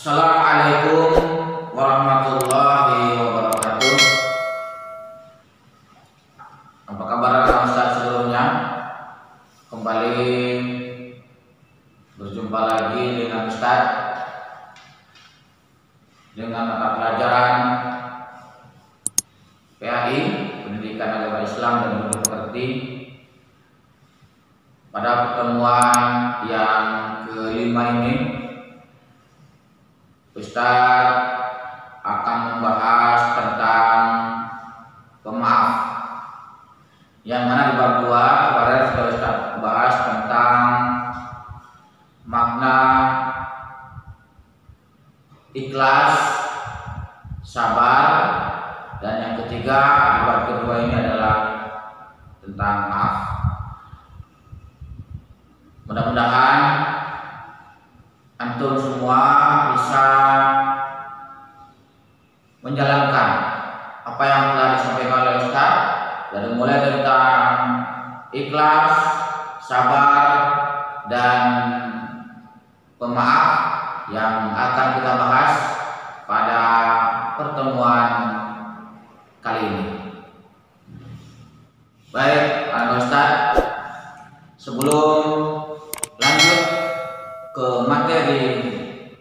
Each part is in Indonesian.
Assalamualaikum warahmatullahi wabarakatuh. Apa kabar Ustaz seluruhnya? Kembali berjumpa lagi dengan Ustaz dengan mata pelajaran PAI, Pendidikan Agama Islam dan Budi Pekerti. Pada pertemuan yang kelima ini, Ustaz akan membahas tentang pemaaf, yang mana di bab 2 kemarin sudah Ustaz bahas tentang makna ikhlas, sabar, dan yang ketiga di bab kedua ini adalah tentang maaf. Mudah-mudahan antum semua bisa menjalankan apa yang telah disampaikan oleh Ustaz, dari mulai tentang ikhlas, sabar, dan pemaaf yang akan kita bahas pada pertemuan kali ini. Baik, Ustaz, sebelum lanjut ke materi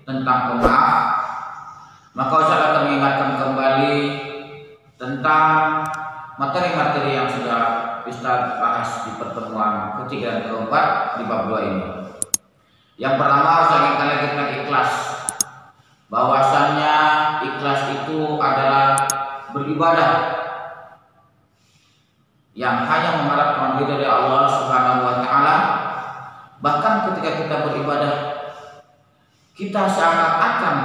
tentang pemaaf, maka Ustaz akan mengingatkan kembali tentang materi-materi yang sudah Ustaz bahas di pertemuan ketiga dan keempat di bab 2 ini. Yang pertama, Ustaz ingin kalian ingatkan ikhlas, bahwasannya ikhlas itu adalah beribadah yang hanya mengharapkan ridha dari Allah Subhanahu wa taala. Bahkan ketika kita beribadah, kita seakan-akan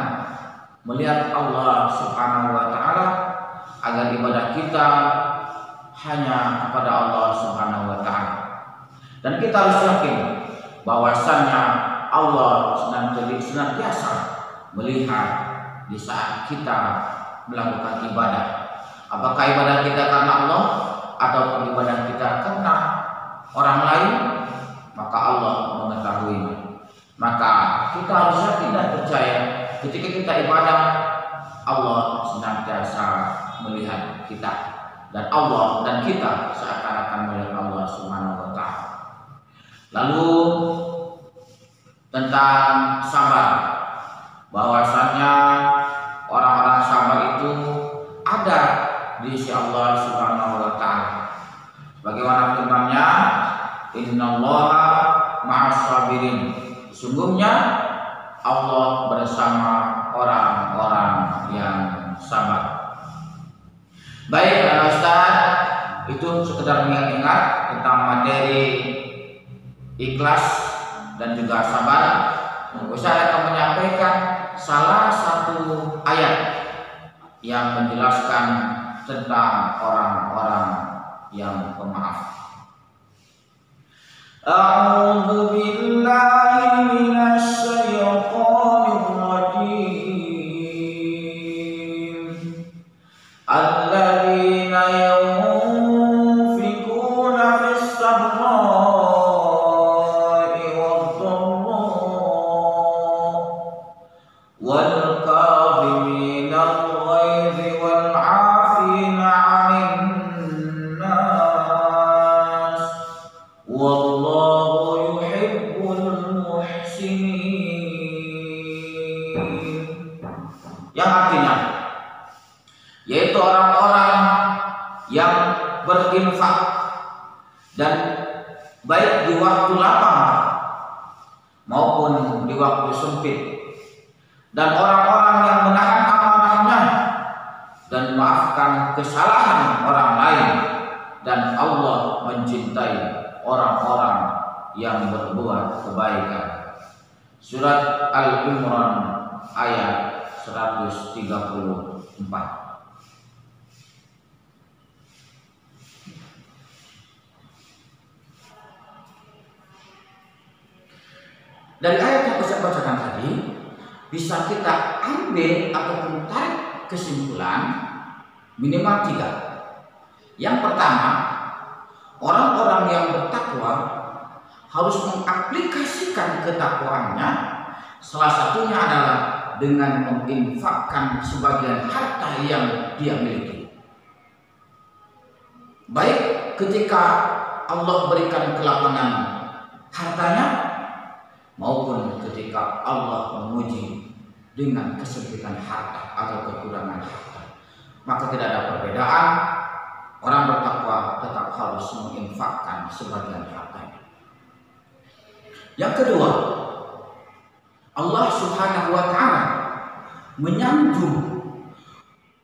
melihat Allah Subhanahu wa taala, agar ibadah kita hanya kepada Allah Subhanahu wa taala. Dan kita harus yakin bahwasannya Allah senantiasa melihat di saat kita melakukan ibadah. Apakah ibadah kita karena Allah atau ibadah kita karena orang lain, maka Allah mengetahuinya. Maka kita harus yakin dan percaya ketika kita ibadah, Allah senantiasa melihat kita, dan Allah dan kita seakan-akan melihat Allah Subhanahu wa taala. Lalu tentang sabar, bahwasannya orang-orang sabar itu ada di sisi Allah Subhanahu wa taala. Bagaimana firman-Nya, innallaha ma'as sabirin. Sesungguhnya Allah bersama orang-orang yang sabar. Baik, Ustaz, itu sekedar mengingat tentang materi ikhlas dan juga sabar. Ustaz akan menyampaikan salah satu ayat yang menjelaskan tentang orang-orang yang pemaaf. A'udzu billahi minasy syaithanir rajim. Alladzina yunfikuna fis sarra'i wad-dharra wal kadhimina al-ghayza wal 'afina 'anil nas wallahu yuhibbul muhsinin. Yang artinya yaitu orang-orang yang berinfak, dan baik di waktu lapang maupun di waktu sempit, dan orang-orang yang menahan amarahnya dan memaafkan kesalahan orang lain, dan Allah mencintai orang-orang yang berbuat kebaikan. Surat Al-Imran ayat 134. Dari ayat yang saya bacakan tadi, bisa kita ambil ataupun tarik kesimpulan minimal 3. Yang pertama, orang-orang yang bertakwa harus mengaplikasikan ketakwaannya. Salah satunya adalah dengan menginfakkan sebagian harta yang dia miliki. Baik ketika Allah berikan kelapangan hartanya, maupun ketika Allah menguji dengan kesempitan harta atau kekurangan harta. Maka tidak ada perbedaan, orang bertakwa tetap harus menginfakkan sebagian hartanya. Yang kedua, Allah Subhanahu wa ta'ala menyanjung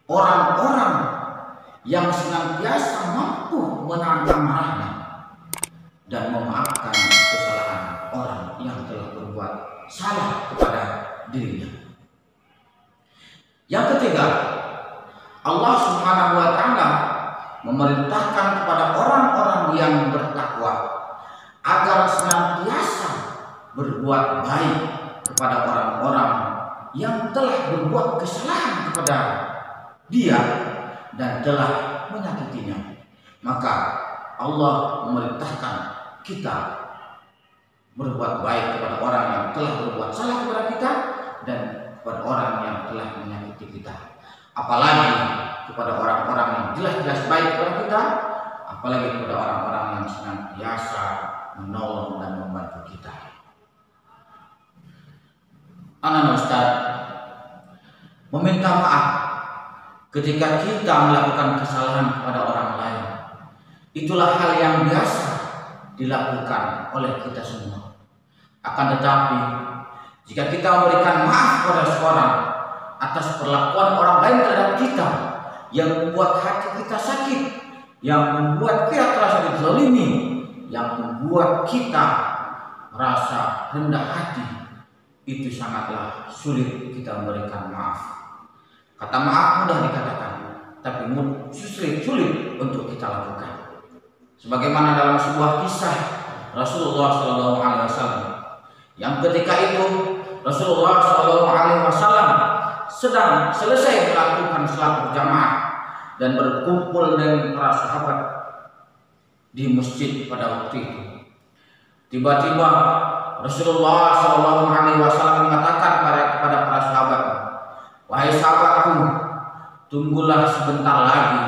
orang-orang yang senantiasa mampu menahan amarahnya dan memaafkan kesalahan orang yang telah berbuat salah kepada dirinya. Yang ketiga, Allah Subhanahu wa ta'ala memerintahkan kepada orang-orang yang bertakwa agar senantiasa berbuat baik kepada orang-orang yang telah berbuat kesalahan kepada dia dan telah menyakitinya. Maka Allah memerintahkan kita berbuat baik kepada orang yang telah berbuat salah kepada kita dan kepada orang yang telah menyakiti kita. Apalagi kepada orang-orang yang jelas-jelas baik kepada kita, apalagi kepada orang-orang yang senantiasa menolong dan membantu kita. Anak Ustaz, meminta maaf ketika kita melakukan kesalahan kepada orang lain, itulah hal yang biasa dilakukan oleh kita semua. Akan tetapi, jika kita memberikan maaf kepada seorang atas perlakuan orang lain terhadap kita yang membuat hati kita sakit, yang membuat kita terasa dizalimi, yang membuat kita merasa rendah hati, itu sangatlah sulit kita memberikan maaf. Kata maaf mudah dikatakan, tapi sulit untuk kita lakukan. Sebagaimana dalam sebuah kisah Rasulullah SAW, yang ketika itu Rasulullah SAW sedang selesai melakukan salat berjamaah dan berkumpul dengan para sahabat di masjid pada waktu itu. Tiba-tiba Rasulullah SAW mengatakan kepada para sahabat, "Wahai sahabatku, tunggulah sebentar lagi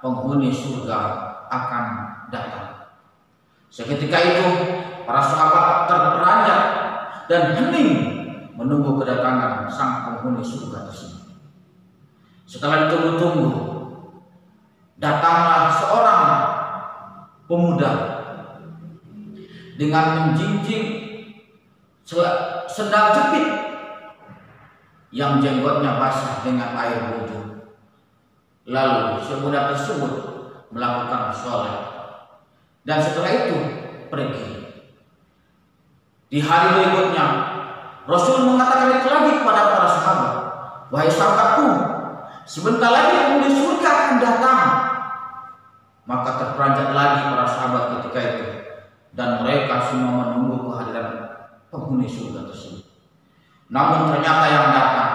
penghuni surga akan datang." Seketika itu para sahabat terperanjat dan hening menunggu kedatangan sang penghuni surga tersebut. Setelah ditunggu-tunggu, datanglah seorang pemuda dengan menjinjing sendal jepit yang jenggotnya basah dengan air wudhu. Lalu si pemuda tersebut melakukan sholat dan setelah itu pergi. Di hari berikutnya Rasul mengatakan itu lagi kepada para sahabat, "Wahai sahabatku, sebentar lagi penghuni surga akan datang." Maka terperanjat lagi para sahabat ketika itu dan mereka semua menunggu kehadiran penghuni surga tersebut. Namun ternyata yang datang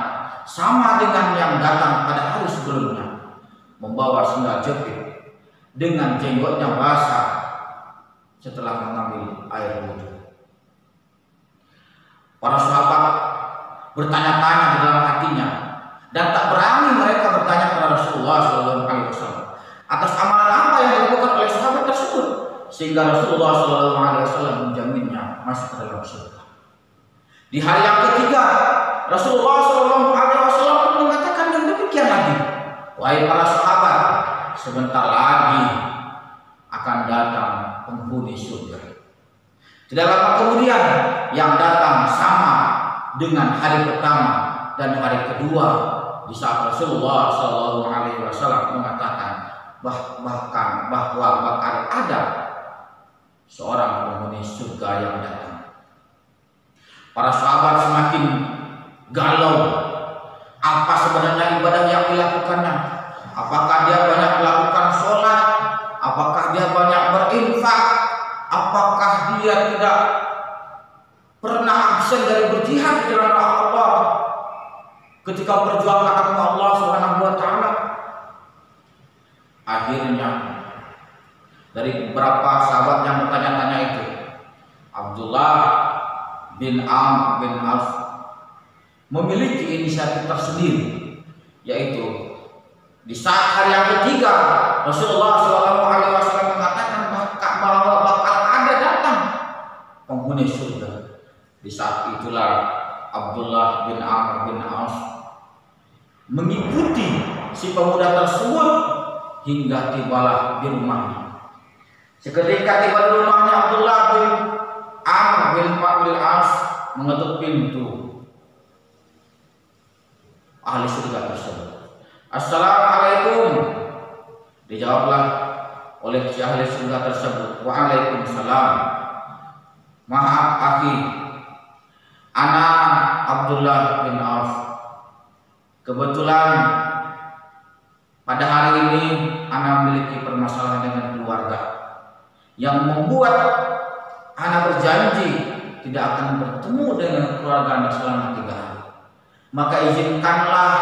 sama dengan yang datang pada hari sebelumnya, membawa sendal jepit dengan jenggotnya basah setelah mengambil air wudhu. Para sahabat bertanya-tanya di dalam hatinya dan tak berani mereka bertanya kepada Rasulullah SAW atas amalan apa yang dilakukan oleh sahabat tersebut sehingga Rasulullah SAW menjaminnya masuk ke dalam surga. Di hari yang ketiga Rasulullah SAW mengatakan yang demikian lagi, "Wahai para sahabat, sebentar lagi akan datang penghuni surga." Tidak lama kemudian yang datang sama dengan hari pertama dan hari kedua di saat Rasulullah SAW mengatakan bahwa bakal ada seorang penghuni surga yang datang. Para sahabat semakin galau. Apa sebenarnya ibadah yang dilakukannya? Apakah dia banyak melakukan sholat? Apakah dia banyak berinfak? Apakah dia tidak pernah absen dari berjihad di jalan Allah ketika berjuang agama Allah Subhanahu wa ta'ala? Akhirnya dari beberapa sahabat yang bertanya-tanya itu, Abdullah bin Amr bin Auf memiliki inisiatif tersendiri, yaitu di saat hari yang ketiga Rasulullah SAW mengatakan bahwa bakal ada datang penghuni surga. Di saat itulah Abdullah bin Amr bin As mengikuti si pemuda tersebut hingga tibalah di rumahnya. Seketika tiba di rumahnya, Abdullah bin Amr bin As mengetuk pintu ahli surga tersebut. Assalamualaikum. Dijawablah oleh si ahli surga tersebut, waalaikumsalam. Maaf akhi, ana Abdullah bin Auf. Kebetulan pada hari ini ana memiliki permasalahan dengan keluarga yang membuat ana berjanji tidak akan bertemu dengan keluarga anda selama 3 hari. Maka izinkanlah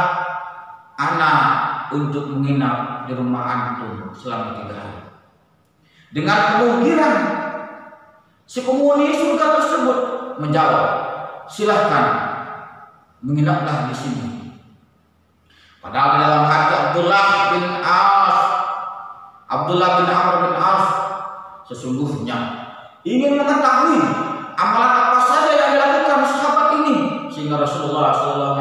ana untuk menginap di rumah antum selama 3 hari. Dengan kemungkinan si penghuni surga tersebut menjawab, silahkan menginaplah di sini. Padahal dalam hati Abdullah bin Amr bin As sesungguhnya ingin mengetahui amalan apa saja yang dilakukan sahabat ini sehingga Rasulullah SAW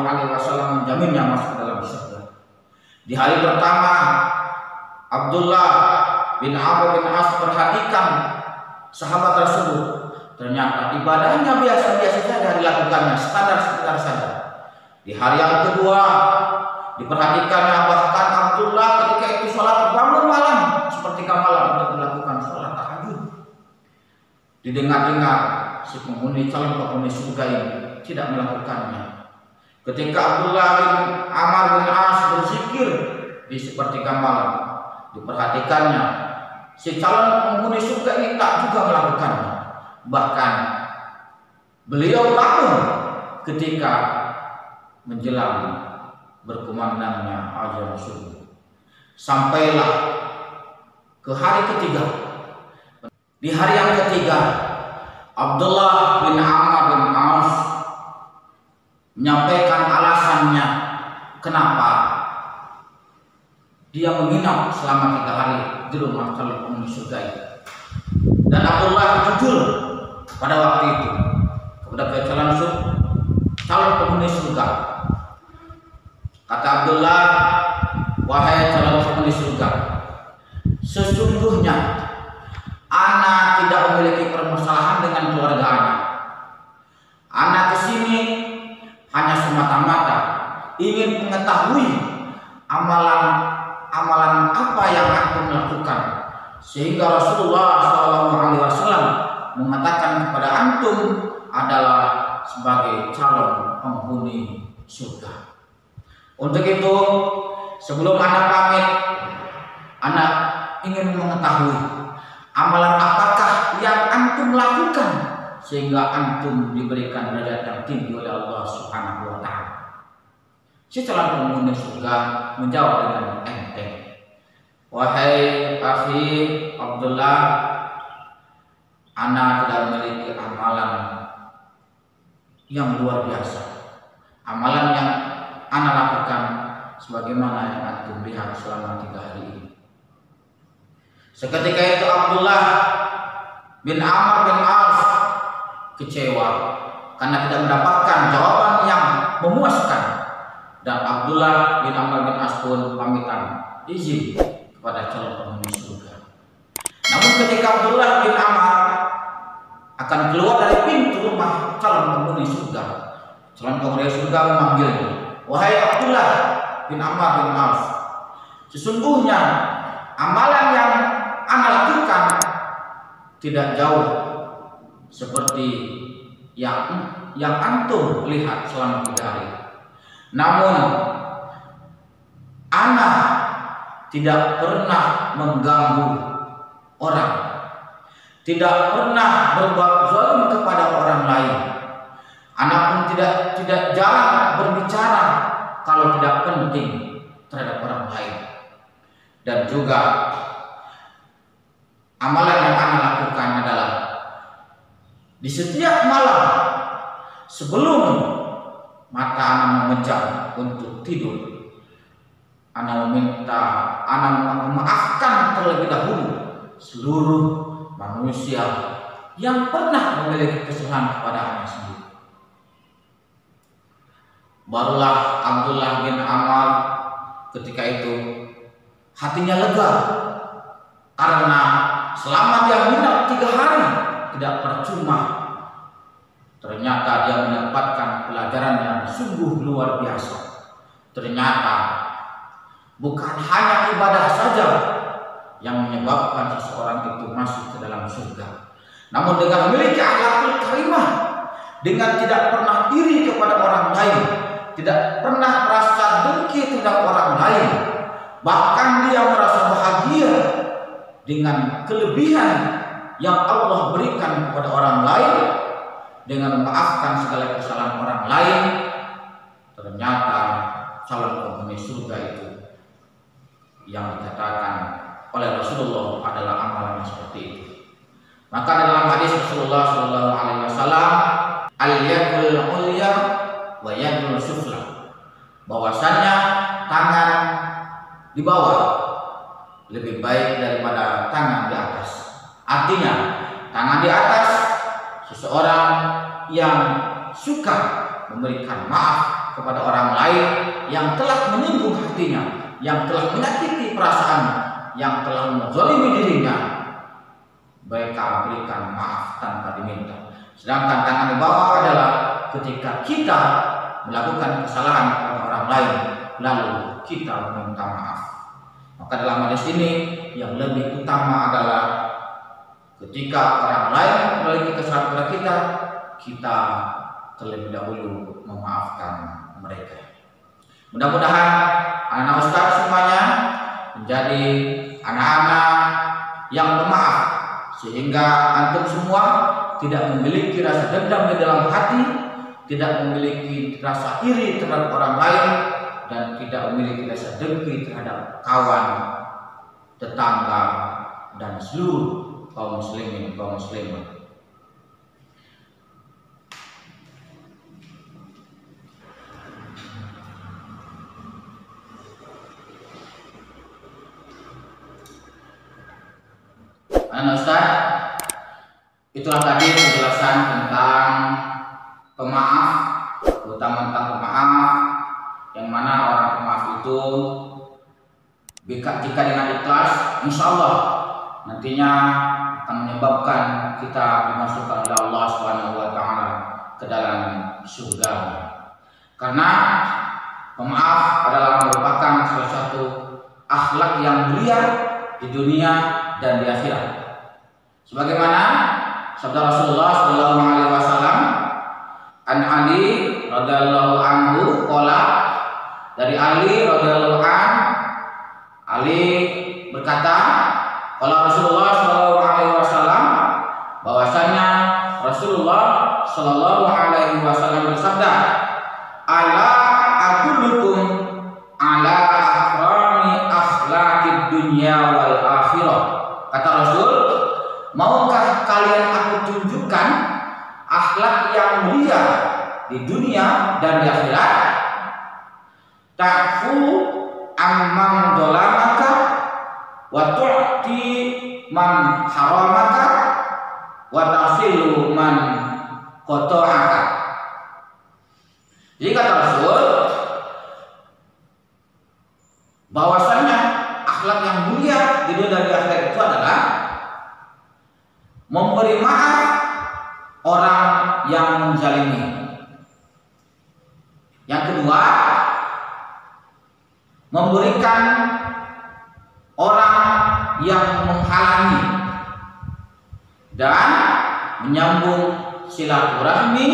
menjaminnya masuk dalam surga. Di hari pertama, Abdullah bin Amr bin As perhatikan sahabat tersebut. Ternyata ibadahnya biasa-biasa saja dilakukannya, standar saja. Di hari yang kedua, diperhatikannya bahkan Abdullah ketika itu sholat bangun malam sepertiga malam untuk melakukan sholat tahajud. Didengar-dengar si calon penghuni surga ini tidak melakukannya. Ketika Abdullah bin Amr bin As berzikir di sepertiga malam, diperhatikannya si calon penghuni surga ini tak juga melakukannya. Bahkan beliau bangun ketika menjelang berkumandangnya azan subuh. Sampailah ke hari ketiga. Di hari yang ketiga, Abdullah bin Amr bin As menyampaikan alasannya kenapa dia menginap selama 3 hari di rumah calon penghuni surga itu. Dan Abdullah jujur pada waktu itu kepada calon penghuni surga. Kata Abdullah, wahai calon penghuni surga, sesungguhnya ana tidak memiliki permasalahan dengan keluarga ana. Ana kesini hanya semata-mata ingin mengetahui amalan apa yang antum lakukan, sehingga Rasulullah SAW mengatakan kepada antum adalah sebagai calon penghuni surga. Untuk itu, sebelum anak pamit, anak ingin mengetahui amalan apakah yang antum lakukan sehingga antum diberikan derajat yang tinggi oleh Allah Subhanahu wa taala. Si calon penghuni surga menjawab dengan enteng, wahai akhi Abdullah, ana tidak memiliki amalan yang luar biasa. Amalan yang ana lakukan sebagaimana yang antum lihat selama 3 hari ini. Seketika itu Abdullah bin Amr bin As kecewa karena tidak mendapatkan jawaban yang memuaskan, dan Abdullah bin Amr bin As pun pamitan izin kepada calon penghuni surga. Namun ketika Abdullah bin Amr akan keluar dari pintu rumah calon penghuni surga, calon penghuni surga memanggilnya, wahai Abdullah bin Amr bin As, sesungguhnya amalan yang ana lakukan tidak jauh seperti yang antum lihat selama 3 hari. Namun ana tidak pernah mengganggu orang, tidak pernah berbuat zalim kepada orang lain. Ana pun tidak jarang berbicara kalau tidak penting terhadap orang lain. Dan juga amalan yang ana lakukan adalah di setiap malam sebelum mata anak mengejar untuk tidur. Anak meminta, anak memaafkan terlebih dahulu seluruh manusia yang pernah memiliki kesalahan kepada anak sendiri. Barulah Abdullah bin Amr ketika itu hatinya lega, karena selama dia minat 3 hari tidak percuma. Ternyata dia mendapatkan pelajaran yang sungguh luar biasa. Ternyata bukan hanya ibadah saja yang menyebabkan seseorang itu masuk ke dalam surga, namun dengan memiliki akhlakul karimah, dengan tidak pernah iri kepada orang lain, tidak pernah merasa dengki terhadap orang lain, bahkan dia merasa bahagia dengan kelebihan yang Allah berikan kepada orang lain, dengan memaafkan segala kesalahan orang lain. Ternyata calon penghuni surga itu yang dikatakan oleh Rasulullah adalah amalan seperti itu. Maka dalam hadis Rasulullah SAW, al-yadul ulya wa yadul sufla, bahwasanya tangan di bawah lebih baik daripada tangan di atas. Artinya tangan di atas seseorang yang suka memberikan maaf kepada orang lain yang telah menyinggung hatinya, yang telah menyakiti perasaannya, yang telah menzalimi dirinya, mereka berikan maaf tanpa diminta. Sedangkan tangan di bawah adalah ketika kita melakukan kesalahan kepada orang lain lalu kita meminta maaf. Maka dalam hadis ini yang lebih utama adalah ketika orang lain memiliki kesalahan kepada kita, kita terlebih dahulu memaafkan mereka. Mudah-mudahan anak ustaz semuanya menjadi anak-anak yang pemaaf, sehingga antum semua tidak memiliki rasa dendam di dalam hati, tidak memiliki rasa iri terhadap orang lain, dan tidak memiliki rasa dengki terhadap kawan, tetangga, dan seluruh kaum muslimin, kaum muslimah. Ustaz, itulah tadi penjelasan tentang pemaaf, terutama tentang pemaaf, yang mana orang pemaaf itu jika dengan ikhlas, insya Allah nantinya akan menyebabkan kita dimasukkan oleh Allah SWT ke dalam surga. Karena pemaaf adalah merupakan salah satu akhlak yang mulia di dunia dan di akhirat. Sebagaimana sabda Rasulullah SAW, an Ali radhiyallahu anhu qala, dari Ali radhiyallahu an, Ali berkata, qala Rasulullah SAW, bahwasanya Rasulullah SAW bersabda, ala adullukum ala akrami akhlaqid dunya wal akhirah. Kata Rasul, maukah kalian aku tunjukkan akhlak yang mulia di dunia dan di akhirat? Ta'fu amman dolamaka wa tu'ti man haramaka wa tasilu man qata'aka. Jadi kata Rasul, bahwasanya akhlak yang mulia di dunia dan di akhirat itu adalah memberi maaf orang yang menzalimi. Yang kedua, memberikan orang yang menghalangi dan menyambung silaturahmi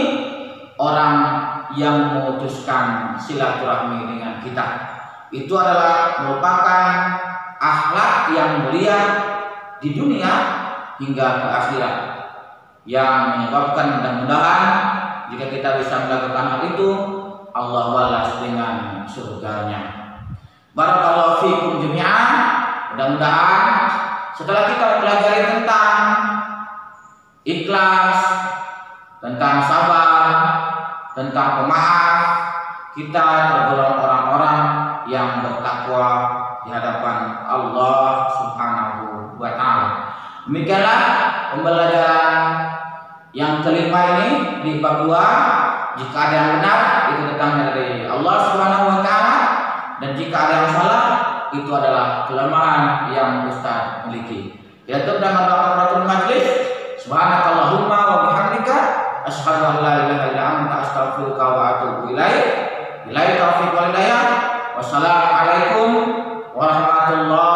orang yang memutuskan silaturahmi dengan kita. Itu adalah merupakan akhlak yang mulia di dunia hingga ke akhirat, yang menyebabkan mudah-mudahan jika kita bisa melakukan hal itu, Allah balas dengan surganya. Barakallahu fikum jami'an. Mudah-mudahan setelah kita mempelajari tentang ikhlas, tentang sabar, tentang pemaaf, kita tergolong orang-orang yang bertakwa di hadapan Allah Subhanahu wa taala. Demikianlah pembelajaran yang kelima ini di bab 2. Jika ada yang benar itu datangnya dari Allah Subhanahu wa taala, dan jika ada yang salah itu adalah kelemahan yang Ustaz miliki. Kita tutup dengan doa kafaratul majlis. Subhanakallahumma wa bihamdika asyhadu an la ilaha illa anta astaghfiruka wa atubu ilaik. Billahi taufiq wal hidayah. Wassalamualaikum warahmatullahi